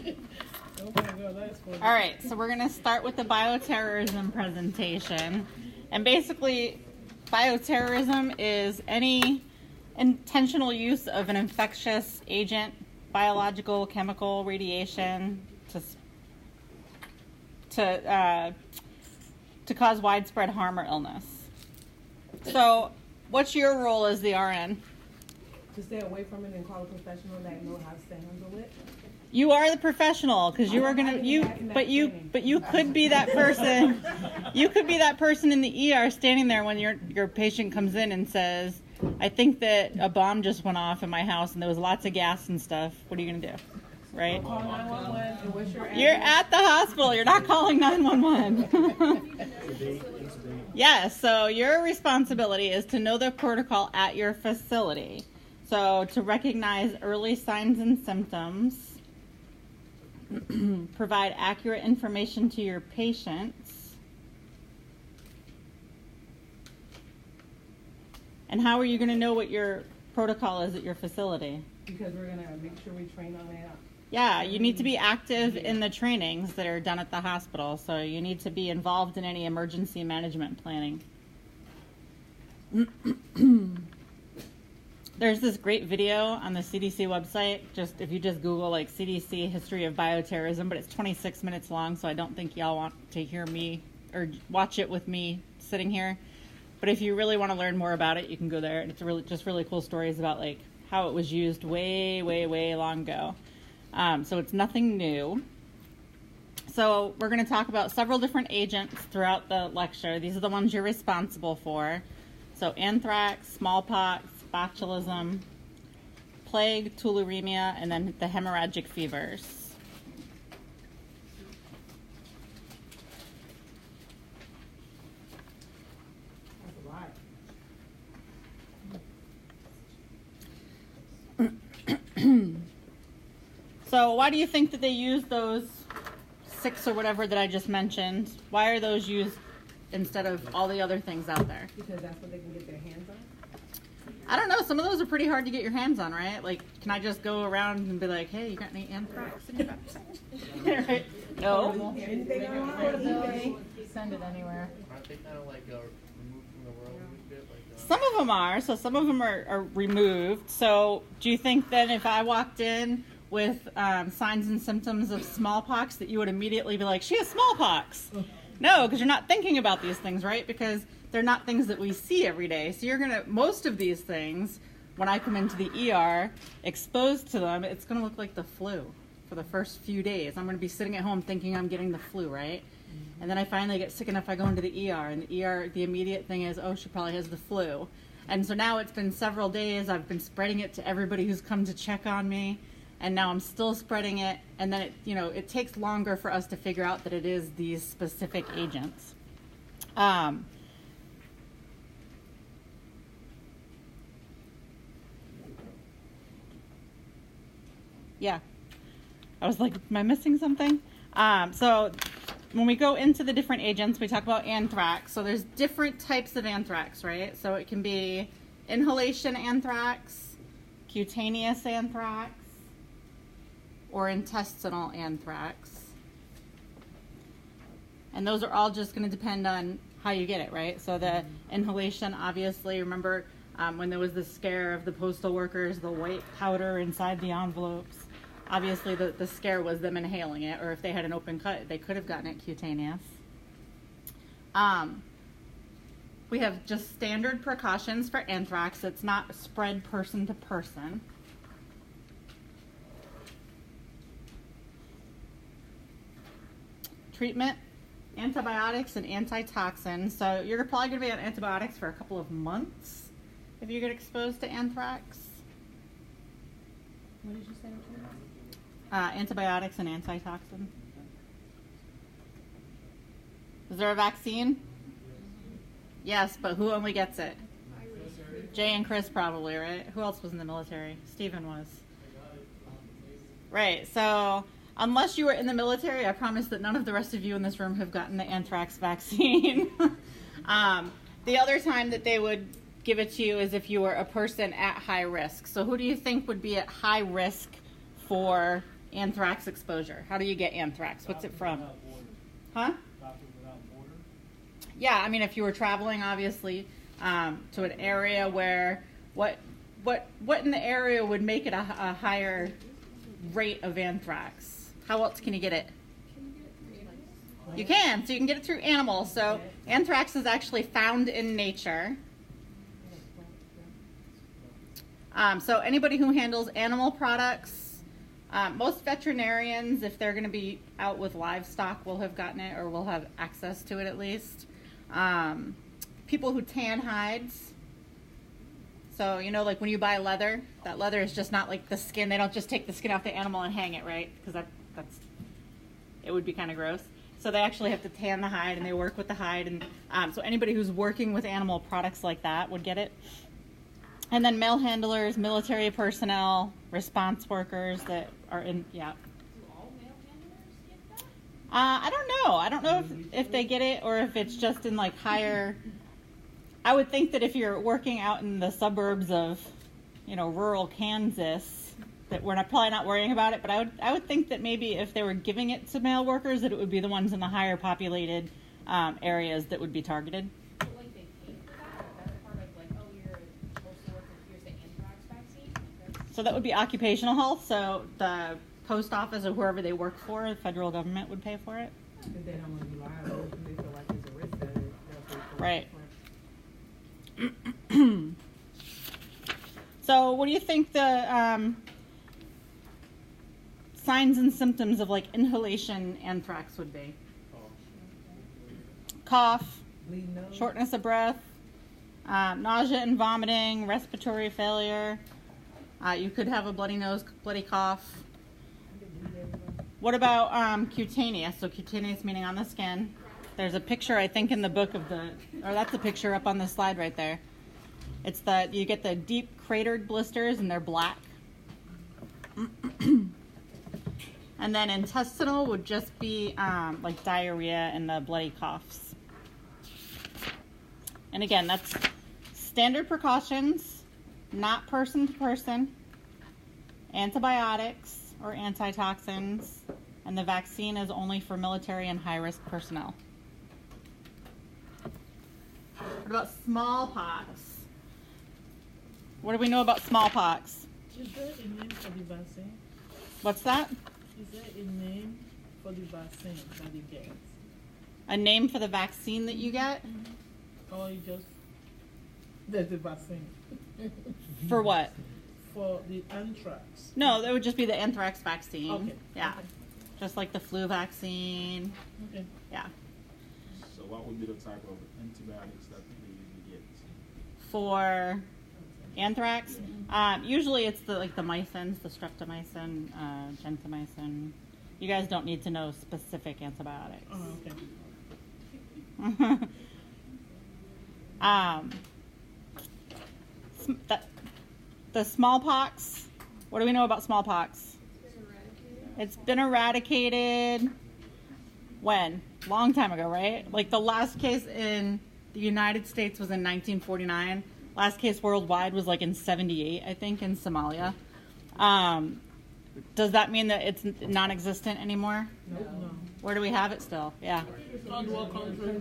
All right, so we're going to start with the bioterrorism presentation. And basically, bioterrorism is any intentional use of an infectious agent, biological, chemical, radiation, to cause widespread harm or illness. So, what's your role as the RN? To stay away from it and call a professional that knows how to handle it. You are the professional because you are gonna but you could be that person. You could be that person in the ER standing there when your patient comes in and says, "I think that a bomb just went off in my house and there was lots of gas and stuff." What are you gonna do? Right? Call 911 and what's your address? You're at the hospital. You're not calling 911. Yes. So your responsibility is to know the protocol at your facility. So to recognize early signs and symptoms. Provide accurate information to your patients. And how are you going to know what your protocol is at your facility? Because we're going to make sure we train on that. Yeah, you need to be active in the trainings that are done at the hospital. So you need to be involved in any emergency management planning. There's this great video on the CDC website. If you just Google like CDC history of bioterrorism, but it's 26 minutes long, so I don't think y'all want to hear me or watch it with me sitting here. But if you really want to learn more about it, you can go there. It's really cool stories about like how it was used way, way, way long ago. So it's nothing new. So we're going to talk about several different agents throughout the lecture. These are the ones you're responsible for. So anthrax, smallpox, botulism, plague, tularemia, and then the hemorrhagic fevers. That's a lot. So why do you think that they use those 6 or whatever that I just mentioned? Why are those used instead of all the other things out there? Because that's what they can get their hands on. I don't know. Some of those are pretty hard to get your hands on, right? Like, can I just go around and be like, "Hey, you got any anthrax in your backpack?" Right? No. Send it anywhere. Aren't they kind of like removed from the world a bit? Some of them are. So some of them are removed. So do you think then if I walked in with signs and symptoms of smallpox that you would immediately be like, "She has smallpox"? No, because you're not thinking about these things, right? Because they're not things that we see every day. So most of these things, when I come into the ER, exposed to them, it's going to look like the flu for the first few days. I'm going to be sitting at home thinking I'm getting the flu, right? Mm-hmm. And then I finally get sick enough, I go into the ER, and the ER, the immediate thing is, oh, she probably has the flu. And so now it's been several days, I've been spreading it to everybody who's come to check on me, and now I'm still spreading it, and then it takes longer for us to figure out that it is these specific agents. Yeah. I was like, am I missing something? So when we go into the different agents, we talk about anthrax. So there's different types of anthrax, right? So it can be inhalation anthrax, cutaneous anthrax, or intestinal anthrax. And those are all just going to depend on how you get it, right? So the inhalation, obviously, remember when there was the scare of the postal workers, the white powder inside the envelopes. Obviously, the scare was them inhaling it, or if they had an open cut, they could have gotten it cutaneous. We have just standard precautions for anthrax. It's not spread person to person. Treatment, antibiotics and antitoxins. So you're probably going to be on antibiotics for a couple of months if you get exposed to anthrax. What did you say? Antibiotics and antitoxin. Is there a vaccine? Yes, but who only gets it? Jay and Chris probably, right? Who else was in the military? Stephen was. Right, so unless you were in the military, I promise that none of the rest of you in this room have gotten the anthrax vaccine. The other time that they would give it to you is if you were a person at high risk. So who do you think would be at high risk for anthrax exposure? How do you get anthrax? What's it from? Huh? Yeah, I mean, if you were traveling, obviously, to an area where what in the area would make it a higher rate of anthrax? How else can you get it? You can. So you can get it through animals. So anthrax is actually found in nature. So anybody who handles animal products, most veterinarians, if they're going to be out with livestock, will have gotten it or will have access to it at least. People who tan hides. So, you know, like when you buy leather, that leather is just not like the skin. They don't just take the skin off the animal and hang it, right? Because it would be kind of gross. So they actually have to tan the hide, and they work with the hide. And so anybody who's working with animal products like that would get it. And then mail handlers, military personnel, response workers that are in, yeah. Do all mail handlers get that? I don't know. I don't know if they get it or if it's just in like higher. I would think that if you're working out in the suburbs of, you know, rural Kansas, that we're probably not worrying about it. But I would think that maybe if they were giving it to mail workers, that it would be the ones in the higher populated areas that would be targeted. So, like, they pay for that? Or that's part of, like, oh, you're supposed to work with, here's the anthrax vaccine? Like, that's... So that would be occupational health. So the post office or whoever they work for, the federal government would pay for it. If they don't want to be liable, if they feel like there's a risk that they'll pay for it. Right. So what do you think the signs and symptoms of like inhalation anthrax would be? Cough, Bleeding nose. shortness of breath, nausea and vomiting, respiratory failure. You could have a bloody nose, bloody cough. What about cutaneous? So cutaneous meaning on the skin. There's a picture, I think, in the book of or that's a picture up on the slide right there. It's you get the deep cratered blisters and they're black. And then intestinal would just be like diarrhea and the bloody coughs. And again, that's standard precautions, not person to person, antibiotics or antitoxins, and the vaccine is only for military and high-risk personnel. What about smallpox? What do we know about smallpox? Is there a name for the vaccine? What's that? Is there a name for the vaccine that you get? A name for the vaccine that you get? Or you just... There's a vaccine. For what? For the anthrax. No, that would just be the anthrax vaccine. Okay. Yeah. Okay. Just like the flu vaccine. Okay. Yeah. So what would be the type of antibiotics that people usually get? For anthrax, usually it's the mycins, the streptomycin, gentamicin. You guys don't need to know specific antibiotics. Oh, okay. The smallpox. What do we know about smallpox? It's been eradicated. When? Long time ago, right? Like the last case in the United States was in 1949. Last case worldwide was like in 78, I think, in Somalia. Does that mean that it's non-existent anymore? No. Where do we have it still? Yeah. Third world country.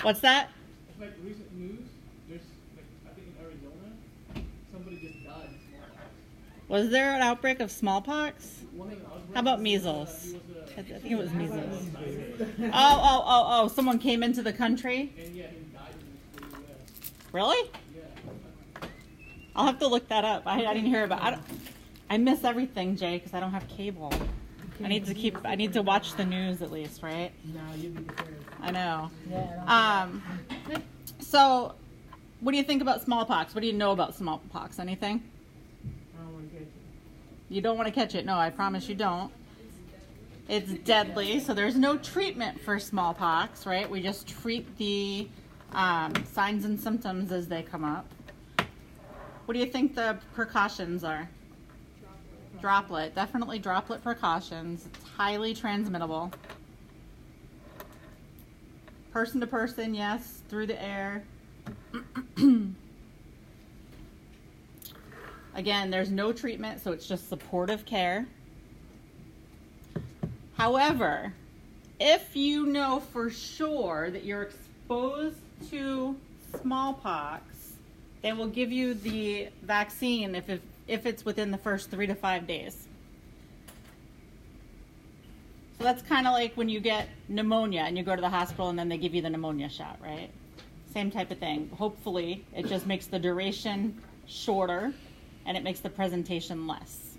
What's that? It's like recent news. There's, like, I think in Arizona, somebody just died of smallpox. Was there an outbreak of smallpox? One of the outbreaks How about was, measles? he was, I think it was measles. Oh, someone came into the country? and yeah, he died in the U.S. Really? Yeah. I'll have to look that up. I didn't hear about it. I miss everything, Jay, because I don't have cable. I need to watch the news at least, right? No, you'd be depressed. I know. Yeah. So, what do you think about smallpox? What do you know about smallpox? Anything? I don't want to catch it. You don't want to catch it. No, I promise you don't. It's deadly, so there's no treatment for smallpox, right? We just treat the signs and symptoms as they come up. What do you think the precautions are? Droplet. Definitely droplet precautions. It's highly transmittable. Person to person, yes. Through the air. Again, there's no treatment, so it's just supportive care. However, if you know for sure that you're exposed to smallpox, they will give you the vaccine if it's within the first 3 to 5 days. So that's kind of like when you get pneumonia and you go to the hospital and then they give you the pneumonia shot, right? Same type of thing. Hopefully, it just makes the duration shorter and it makes the presentation less.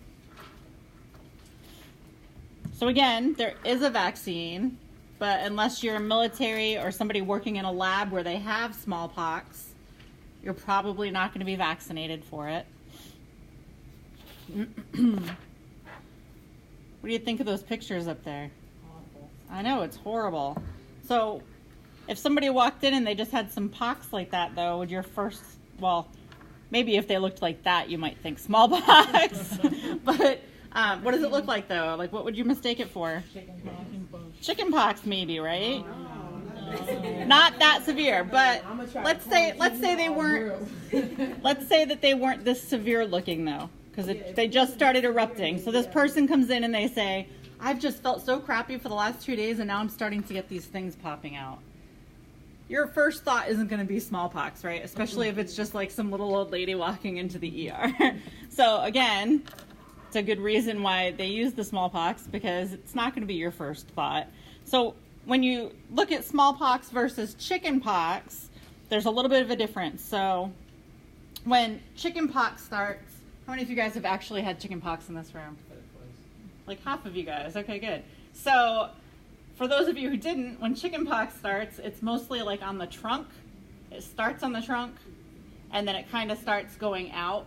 So again, there is a vaccine, but unless you're military or somebody working in a lab where they have smallpox, you're probably not going to be vaccinated for it. What do you think of those pictures up there? Awful. I know, it's horrible. So if somebody walked in and they just had some pox like that, though, would your first, well, maybe if they looked like that, you might think smallpox. But what does it look like, though? Like, what would you mistake it for? Chicken pox, maybe, right? Not that severe, but let's say they weren't. Let's say that they weren't this severe looking, though, because they just started erupting. So this person comes in and they say, "I've just felt so crappy for the last 2 days, and now I'm starting to get these things popping out." Your first thought isn't going to be smallpox, right? Especially if it's just like some little old lady walking into the ER. So again, it's a good reason why they use the smallpox, because it's not going to be your first thought. So when you look at smallpox versus chickenpox, there's a little bit of a difference. So when chickenpox starts, how many of you guys have actually had chickenpox in this room? Like half of you guys. Okay, good. So for those of you who didn't, when chickenpox starts, it's mostly like on the trunk. It starts on the trunk, and then it kind of starts going out.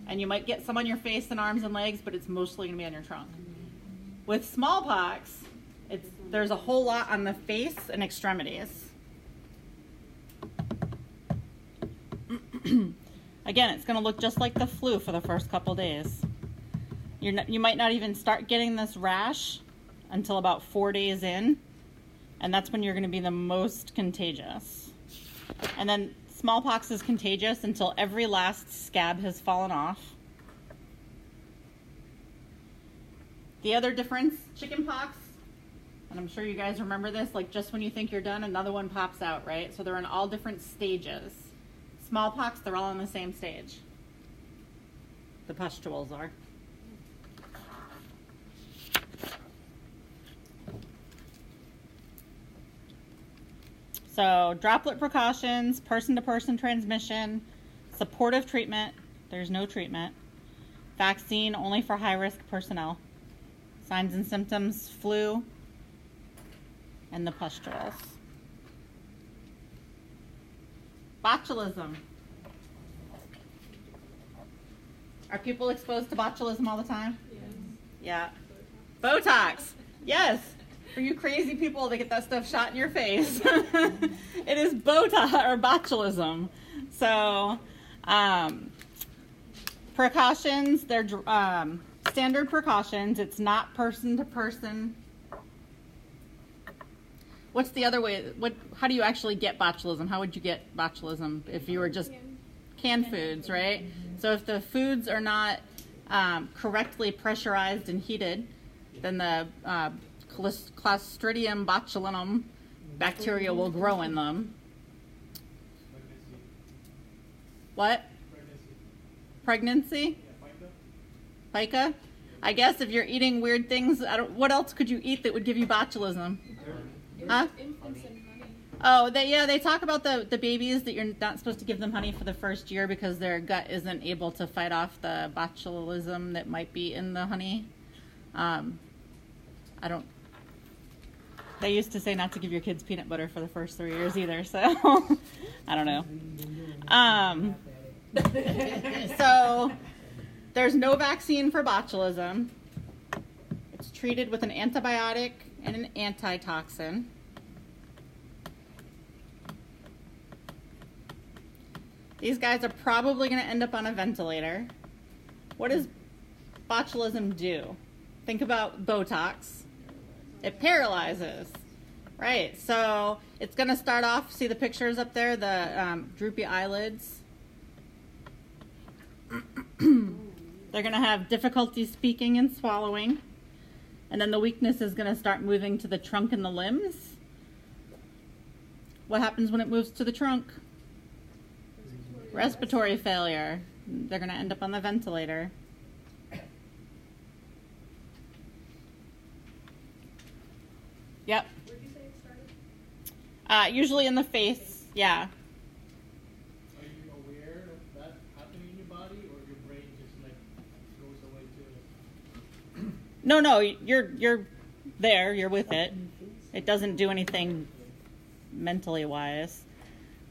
And you might get some on your face and arms and legs, but it's mostly going to be on your trunk. With smallpox, there's a whole lot on the face and extremities. Again, it's going to look just like the flu for the first couple days. You might not even start getting this rash until about 4 days in, and that's when you're going to be the most contagious. And then smallpox is contagious until every last scab has fallen off. The other difference, chickenpox, and I'm sure you guys remember this, like just when you think you're done, another one pops out, right? So they're in all different stages. Smallpox, they're all in the same stage. The pustules are. So droplet precautions, person-to-person transmission, supportive treatment, there's no treatment, vaccine only for high-risk personnel, signs and symptoms, flu, and the pustules. Botulism. Are people exposed to botulism all the time? Yes. Yeah. Botox. Yes. For you crazy people that get that stuff shot in your face. It is Botox or botulism. So, precautions, they're standard precautions. It's not person to person. What's the other way? How do you actually get botulism? How would you get botulism if you were just canned foods, right? So if the foods are not correctly pressurized and heated, then the Clostridium botulinum bacteria will grow in them. What? Pregnancy? Pica? I guess if you're eating weird things, what else could you eat that would give you botulism? Huh? Infants and honey. Oh, they talk about the babies that you're not supposed to give them honey for the first year because their gut isn't able to fight off the botulism that might be in the honey. They used to say not to give your kids peanut butter for the first 3 years either, so I don't know. So there's no vaccine for botulism. It's treated with an antibiotic and an antitoxin. These guys are probably going to end up on a ventilator. What does botulism do? Think about Botox. It paralyzes, right? So it's going to start off, see the pictures up there, the droopy eyelids. They're going to have difficulty speaking and swallowing. And then the weakness is going to start moving to the trunk and the limbs. What happens when it moves to the trunk? Respiratory failure. They're going to end up on the ventilator. Yep. Where did you say it started? Usually in the face, yeah. Are you aware of that happening in your body, or your brain just like goes away to? No, you're there, you're with it. It doesn't do anything mentally wise.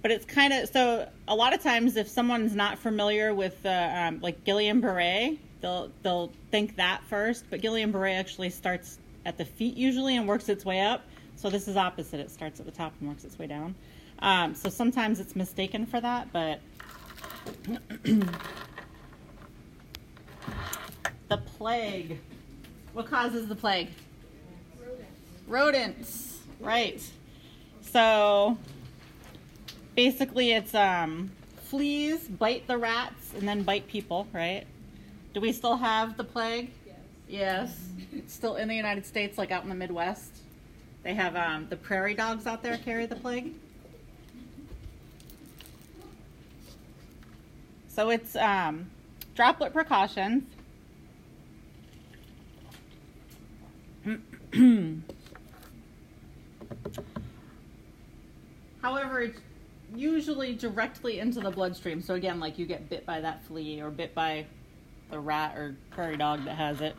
But it's kind of, so a lot of times if someone's not familiar with like Guillain-Barré, they'll think that first, but Guillain-Barré actually starts at the feet usually and works its way up. So this is opposite. It starts at the top and works its way down. So sometimes it's mistaken for that, but the plague. What causes the plague? Rodents. Right. So basically it's fleas bite the rats and then bite people, right? Do we still have the plague? Yes. It's still in the United States, like out in the Midwest. They have the prairie dogs out there carry the plague. So it's droplet precautions. However, it's usually directly into the bloodstream. So again, like you get bit by that flea or bit by the rat or prairie dog that has it.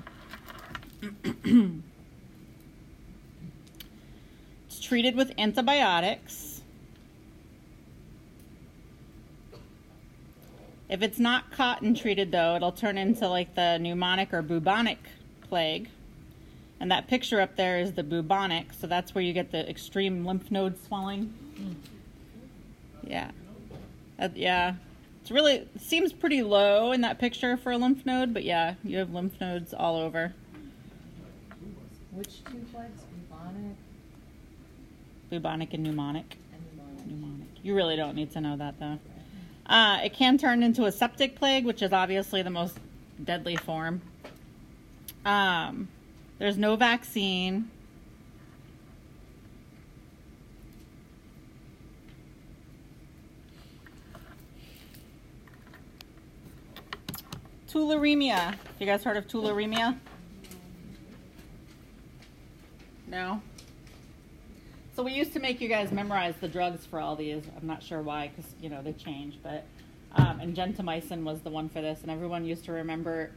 It's treated with antibiotics. If it's not caught and treated, though, it'll turn into like the pneumonic or bubonic plague. And that picture up there is the bubonic, so that's where you get the extreme lymph node swelling. Yeah. Yeah. It's really, it seems pretty low in that picture for a lymph node, but yeah, you have lymph nodes all over. Which two plagues? Bubonic Bubonic and pneumonic. and pneumonic. Pneumonic. You really don't need to know that, though. It can turn into a septic plague, which is obviously the most deadly form. There's no vaccine. Tularemia. You guys heard of tularemia? No? So we used to make you guys memorize the drugs for all these. I'm not sure why, because, you know, they change. But, and gentamicin was the one for this. And everyone used to remember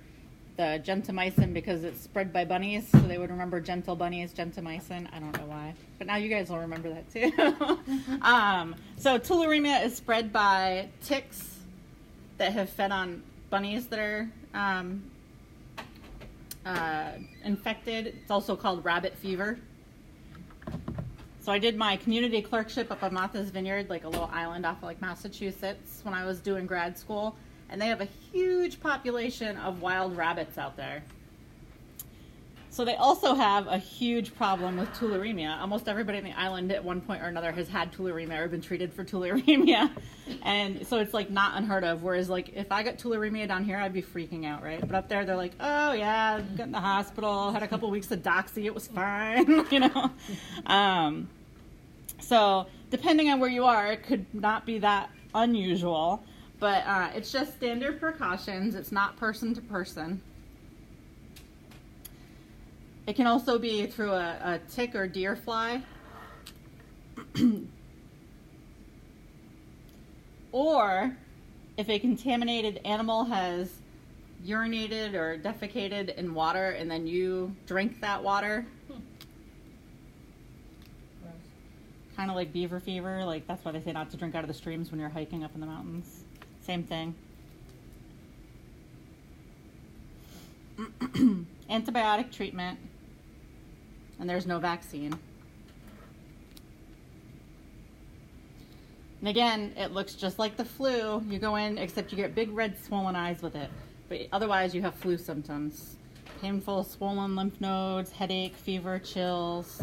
the gentamicin because it's spread by bunnies. So they would remember gentle bunnies, gentamicin. I don't know why. But now you guys will remember that too. So tularemia is spread by ticks that have fed on bunnies that are infected. It's also called rabbit fever. So I did my community clerkship up on Martha's Vineyard, like a little island off of like Massachusetts, when I was doing grad school. And they have a huge population of wild rabbits out there. So they also have a huge problem with tularemia. Almost everybody on the island at one point or another has had tularemia or been treated for tularemia. And so it's like not unheard of. Whereas like if I got tularemia down here, I'd be freaking out, right? But up there, they're like, oh yeah, got in the hospital, had a couple weeks of doxy, it was fine, you know? So depending on where you are, it could not be that unusual. But it's just standard precautions. It's not person to person. It can also be through a tick or deer fly. Or if a contaminated animal has urinated or defecated in water and then you drink that water. Kind of like beaver fever. Like that's why they say not to drink out of the streams when you're hiking up in the mountains. Same thing. Antibiotic treatment. And there's no vaccine. And again, it looks just like the flu. You go in, except you get big red swollen eyes with it. But otherwise, you have flu symptoms. Painful, swollen lymph nodes, headache, fever, chills.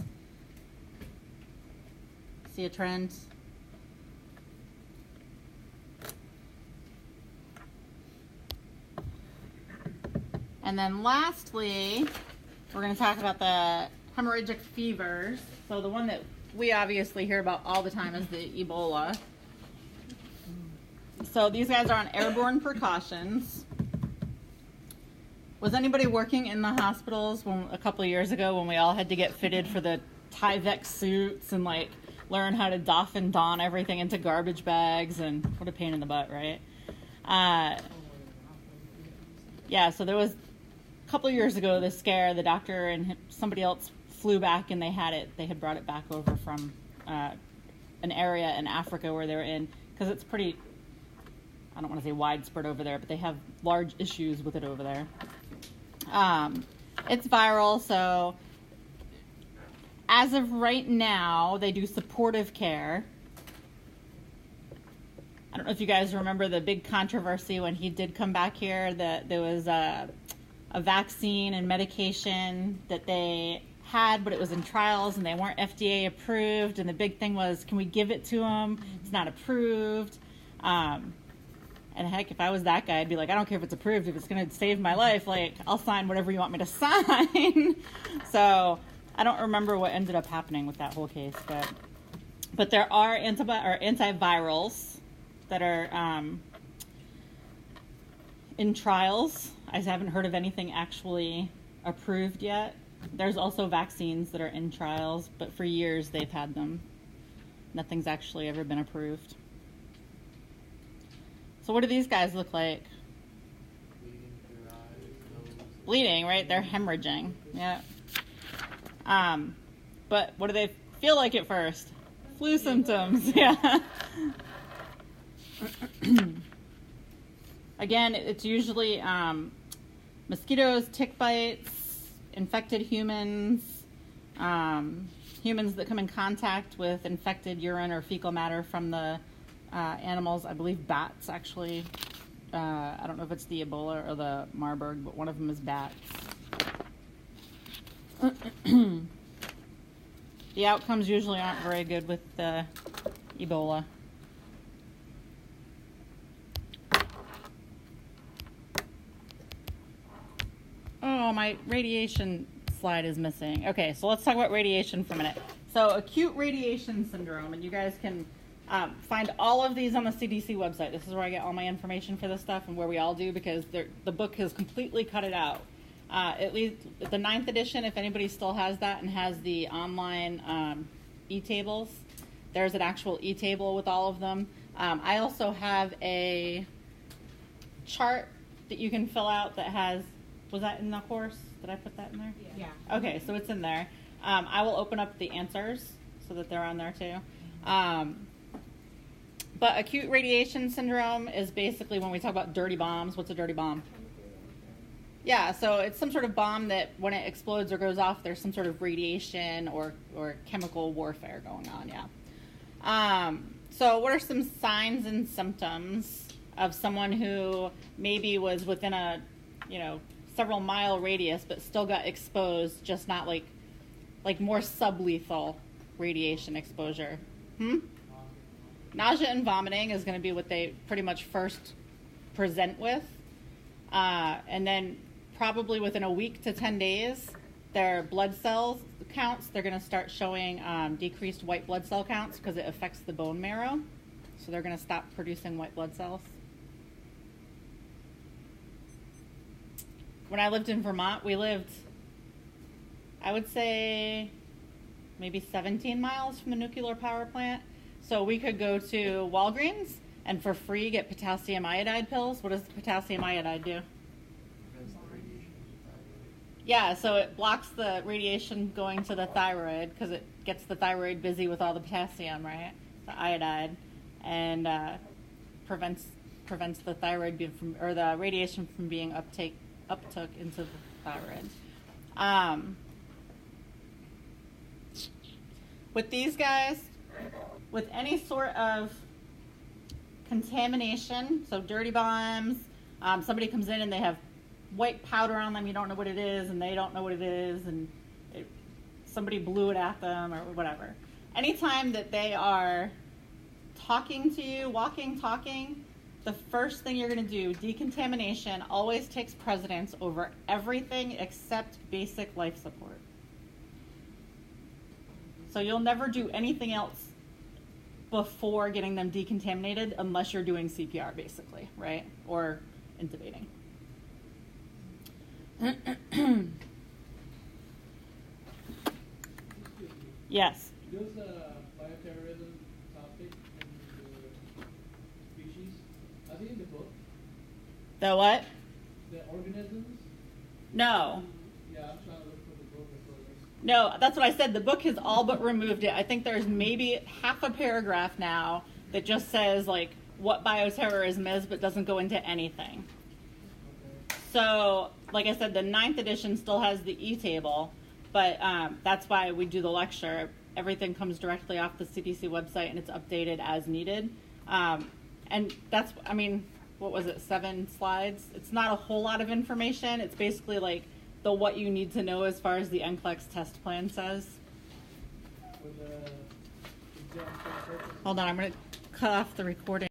See a trend? And then lastly, we're going to talk about the hemorrhagic fevers. So the one that we obviously hear about all the time is the Ebola. So these guys are on airborne precautions. Was anybody working in the hospitals a couple of years ago when we all had to get fitted for the Tyvek suits and like learn how to doff and don everything into garbage bags? And what a pain in the butt, right? Yeah, so there was a couple of years ago this scare. The doctor and somebody else flew back and they had brought it back over from an area in Africa where they were in, because it's pretty, I don't want to say widespread over there, but they have large issues with it over there. It's viral, so as of right now, they do supportive care. I don't know if you guys remember the big controversy when he did come back here, that there was a vaccine and medication that they had, but it was in trials and they weren't FDA approved. And the big thing was, can we give it to him? It's not approved. And heck, if I was that guy, I'd be like, I don't care if it's approved. If it's going to save my life, like, I'll sign whatever you want me to sign. So I don't remember what ended up happening with that whole case. But there are antivirals that are in trials. I haven't heard of anything actually approved yet. There's also vaccines that are in trials, but for years they've had them. Nothing's actually ever been approved. So what do these guys look like? Bleeding, right? They're hemorrhaging. Yeah. But what do they feel like at first? Flu symptoms. Yeah. Again, it's usually mosquitoes, tick bites, infected humans, humans that come in contact with infected urine or fecal matter from the animals. I believe bats, actually. I don't know if it's the Ebola or the Marburg, but one of them is bats. The outcomes usually aren't very good with the Ebola. Oh, my radiation slide is missing. Okay, so let's talk about radiation for a minute. So acute radiation syndrome, and you guys can find all of these on the CDC website. This is where I get all my information for this stuff and where we all do, because the book has completely cut it out. At least the 9th edition, if anybody still has that and has the online e-tables, there's an actual e-table with all of them. I also have a chart that you can fill out that has, was that in the course? Did I put that in there? Yeah. Okay, so it's in there. I will open up the answers so that they're on there too. But acute radiation syndrome is basically when we talk about dirty bombs. What's a dirty bomb? Yeah, so it's some sort of bomb that when it explodes or goes off, there's some sort of radiation or chemical warfare going on, yeah. So what are some signs and symptoms of someone who maybe was within a, several mile radius but still got exposed, just not like more sublethal radiation exposure? Nausea and vomiting is going to be what they pretty much first present with. And then probably within a week to 10 days, their blood cells counts, they're going to start showing decreased white blood cell counts because it affects the bone marrow. So they're going to stop producing white blood cells. When I lived in Vermont, we lived, I would say, maybe 17 miles from the nuclear power plant. So we could go to Walgreens and for free get potassium iodide pills. What does the potassium iodide do? Yeah, so it blocks the radiation going to the thyroid because it gets the thyroid busy with all the potassium, right? The iodide, and prevents the thyroid from, or the radiation from being uptook into the thyroid. With these guys, with any sort of contamination, so dirty bombs, somebody comes in and they have white powder on them, you don't know what it is, and they don't know what it is, and somebody blew it at them or whatever. Anytime that they are talking to you, walking, talking, the first thing you're going to do, decontamination always takes precedence over everything except basic life support. So you'll never do anything else before getting them decontaminated unless you're doing CPR, basically, right? Or intubating. Yes. There's a bioterrorism topic in the species. Are they in the book? The what? The organisms? No. Yeah, I'm trying to look for the book before this. No, that's what I said. The book has all but removed it. I think there's maybe half a paragraph now that just says like what bioterrorism is, but doesn't go into anything. Okay. So, like I said, the 9th edition still has the e-table, but that's why we do the lecture. Everything comes directly off the CDC website, and it's updated as needed. And that's, I mean, what was it, 7 slides? It's not a whole lot of information. It's basically like the what you need to know as far as the NCLEX test plan says. For the exam purpose. Hold on, I'm going to cut off the recording.